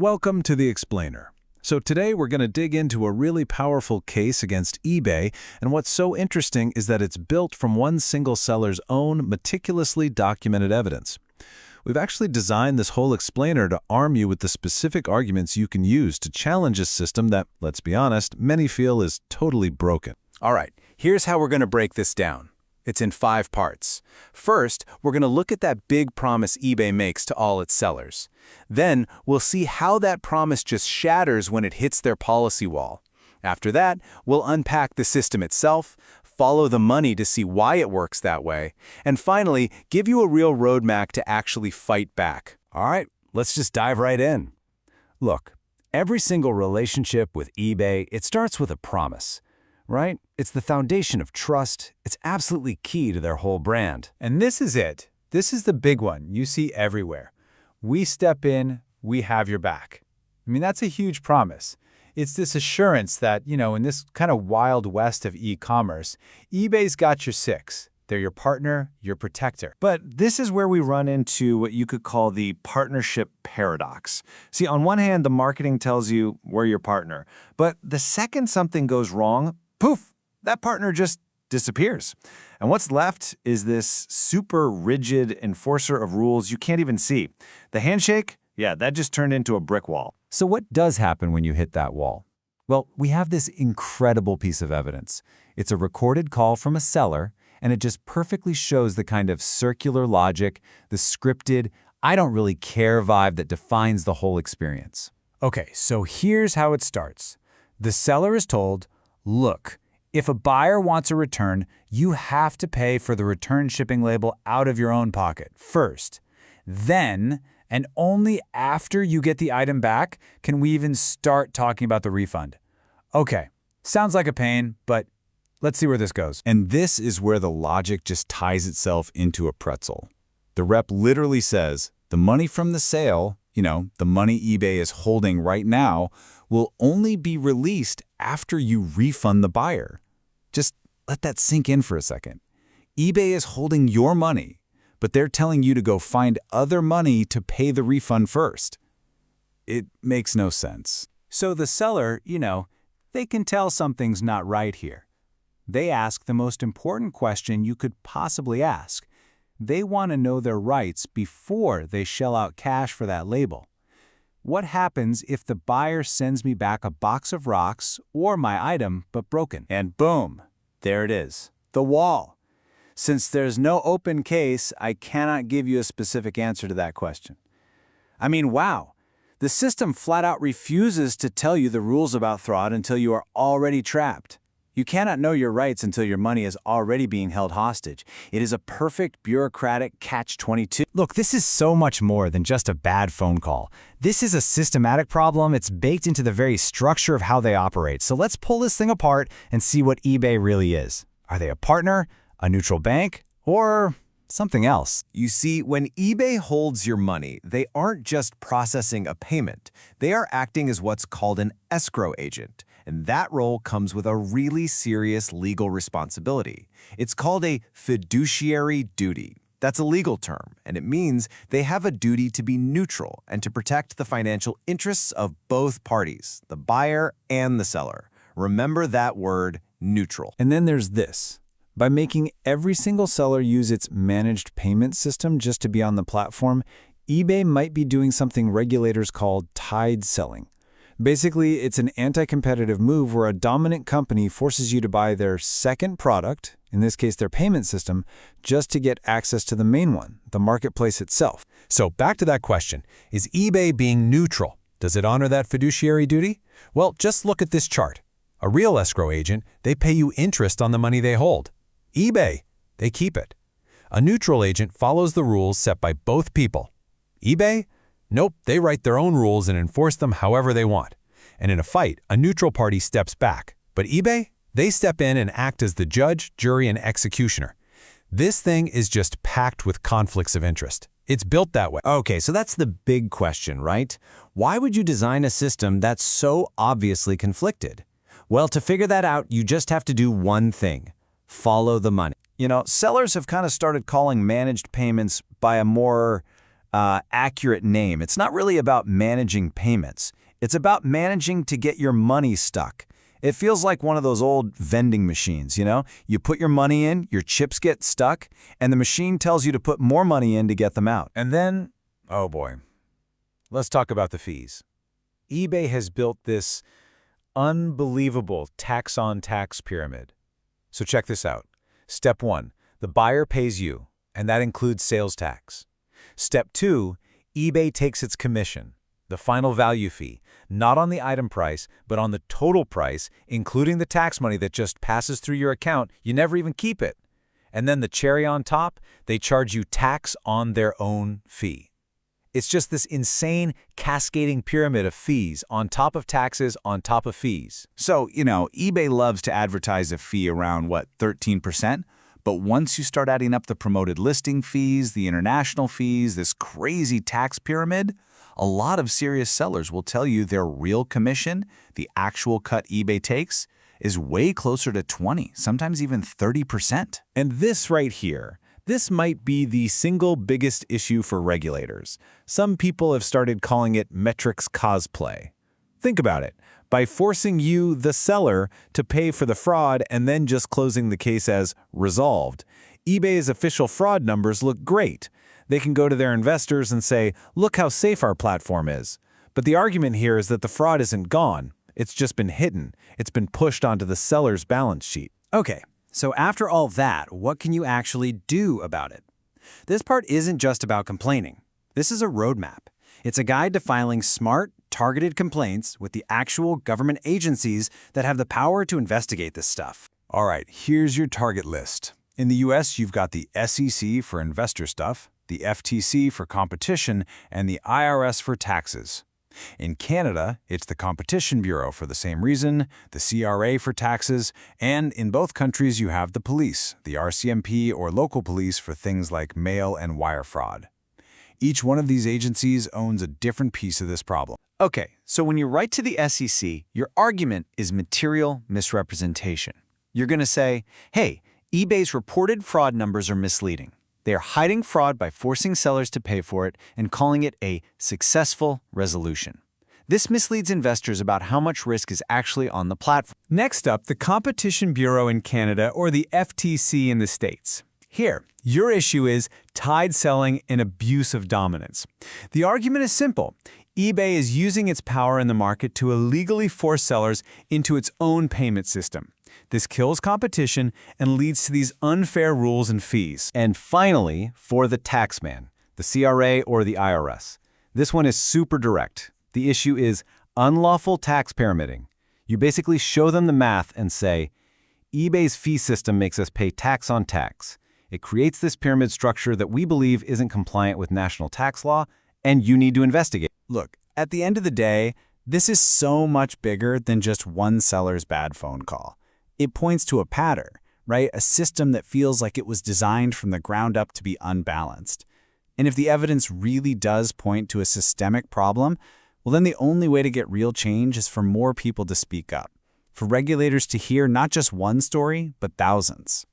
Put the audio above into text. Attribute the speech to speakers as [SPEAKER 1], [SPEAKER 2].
[SPEAKER 1] Welcome to The Explainer. So today we're going to dig into a really powerful case against eBay, and what's so interesting is that it's built from one single seller's own meticulously documented evidence. We've actually designed this whole explainer to arm you with the specific arguments you can use to challenge a system that, let's be honest, many feel is totally broken.
[SPEAKER 2] All right, here's how we're going to break this down. It's in 5 parts. First, we're going to look at that big promise eBay makes to all its sellers. Then, we'll see how that promise just shatters when it hits their policy wall. After that, we'll unpack the system itself, follow the money to see why it works that way, and finally, give you a real roadmap to actually fight back.
[SPEAKER 3] All right, let's just dive right in. Look, every single relationship with eBay, it starts with a promise. Right? It's the foundation of trust. It's absolutely key to their whole brand.
[SPEAKER 4] And this is it. This is the big one you see everywhere. We step in, we have your back. I mean, that's a huge promise. It's this assurance that, in this kind of wild west of e-commerce, eBay's got your six. They're your partner, your protector.
[SPEAKER 3] But this is where we run into what you could call the partnership paradox. See, on one hand, the marketing tells you we're your partner. But the second something goes wrong, poof, that partner just disappears. And what's left is this super rigid enforcer of rules you can't even see. The handshake, yeah, that just turned into a brick wall.
[SPEAKER 5] So what does happen when you hit that wall? Well, we have this incredible piece of evidence. It's a recorded call from a seller, and it just perfectly shows the kind of circular logic, the scripted, I don't really care vibe that defines the whole experience.
[SPEAKER 4] Okay, so here's how it starts. The seller is told, look, if a buyer wants a return, you have to pay for the return shipping label out of your own pocket first. Then, and only after you get the item back, can we even start talking about the refund. Okay, sounds like a pain, but let's see where this goes.
[SPEAKER 1] And this is where the logic just ties itself into a pretzel. The rep literally says, the money from the sale, the money eBay is holding right now, will only be released after you refund the buyer. Just let that sink in for a second. eBay is holding your money, but they're telling you to go find other money to pay the refund first. It makes no sense.
[SPEAKER 4] So the seller, they can tell something's not right here. They ask the most important question you could possibly ask. They want to know their rights before they shell out cash for that label. What happens if the buyer sends me back a box of rocks or my item but broken?
[SPEAKER 3] And boom, there it is, the wall. Since there's no open case, I cannot give you a specific answer to that question. I mean, wow, the system flat out refuses to tell you the rules about fraud until you are already trapped. You cannot know your rights until your money is already being held hostage. It is a perfect bureaucratic catch-22.
[SPEAKER 5] Look, this is so much more than just a bad phone call. This is a systematic problem. It's baked into the very structure of how they operate. So let's pull this thing apart and see what eBay really is. Are they a partner, a neutral bank, or something else?
[SPEAKER 6] You see, when eBay holds your money, they aren't just processing a payment. They are acting as what's called an escrow agent. And that role comes with a really serious legal responsibility. It's called a fiduciary duty. That's a legal term, and it means they have a duty to be neutral and to protect the financial interests of both parties, the buyer and the seller. Remember that word, neutral.
[SPEAKER 1] And then there's this. By making every single seller use its managed payment system just to be on the platform, eBay might be doing something regulators call tide selling. Basically, it's an anti-competitive move where a dominant company forces you to buy their second product, in this case their payment system, just to get access to the main one, the marketplace itself.
[SPEAKER 7] So back to that question, is eBay being neutral? Does it honor that fiduciary duty? Well, just look at this chart. A real escrow agent, they pay you interest on the money they hold. eBay, they keep it. A neutral agent follows the rules set by both people. eBay? Nope, they write their own rules and enforce them however they want. And in a fight, a neutral party steps back. But eBay? They step in and act as the judge, jury, and executioner. This thing is just packed with conflicts of interest. It's built that way.
[SPEAKER 6] Okay, so that's the big question, right? Why would you design a system that's so obviously conflicted? Well, to figure that out, you just have to do one thing. Follow the money.
[SPEAKER 3] Sellers have kind of started calling managed payments by a more accurate name. It's not really about managing payments. It's about managing to get your money stuck. It feels like one of those old vending machines, you know? You put your money in, your chips get stuck, and the machine tells you to put more money in to get them out.
[SPEAKER 2] And then, oh boy, let's talk about the fees. eBay has built this unbelievable tax-on-tax pyramid. So check this out. Step 1, the buyer pays you, and that includes sales tax. Step 2, eBay takes its commission, the final value fee, not on the item price, but on the total price, including the tax money that just passes through your account. You never even keep it. And then the cherry on top, they charge you tax on their own fee. It's just this insane cascading pyramid of fees on top of taxes on top of fees.
[SPEAKER 1] So, eBay loves to advertise a fee around, 13%? But once you start adding up the promoted listing fees, the international fees, this crazy tax pyramid, a lot of serious sellers will tell you their real commission, the actual cut eBay takes, is way closer to 20, sometimes even 30%.
[SPEAKER 2] And this right here, this might be the single biggest issue for regulators. Some people have started calling it metrics cosplay. Think about it. By forcing you, the seller, to pay for the fraud and then just closing the case as resolved, eBay's official fraud numbers look great. They can go to their investors and say, look how safe our platform is. But the argument here is that the fraud isn't gone. It's just been hidden. It's been pushed onto the seller's balance sheet.
[SPEAKER 3] Okay, so after all that, what can you actually do about it? This part isn't just about complaining. This is a roadmap. It's a guide to filing smart, targeted complaints with the actual government agencies that have the power to investigate this stuff.
[SPEAKER 1] All right, here's your target list. In the US, you've got the SEC for investor stuff, the FTC for competition, and the IRS for taxes. In Canada, it's the Competition Bureau for the same reason, the CRA for taxes, and in both countries you have the police, the RCMP or local police for things like mail and wire fraud. Each one of these agencies owns a different piece of this problem.
[SPEAKER 3] Okay, so when you write to the SEC, your argument is material misrepresentation. You're going to say, hey, eBay's reported fraud numbers are misleading. They are hiding fraud by forcing sellers to pay for it and calling it a successful resolution. This misleads investors about how much risk is actually on the platform.
[SPEAKER 2] Next up, the Competition Bureau in Canada, or the FTC in the States. Here, your issue is tide selling and abuse of dominance. The argument is simple. eBay is using its power in the market to illegally force sellers into its own payment system. This kills competition and leads to these unfair rules and fees.
[SPEAKER 3] And finally, for the taxman, the CRA or the IRS. This one is super direct. The issue is unlawful tax pyramiding. You basically show them the math and say, eBay's fee system makes us pay tax on tax. It creates this pyramid structure that we believe isn't compliant with national tax law, and you need to investigate.
[SPEAKER 1] Look, at the end of the day, this is so much bigger than just one seller's bad phone call. It points to a pattern, right? A system that feels like it was designed from the ground up to be unbalanced. And if the evidence really does point to a systemic problem, well, then the only way to get real change is for more people to speak up, for regulators to hear not just one story, but thousands.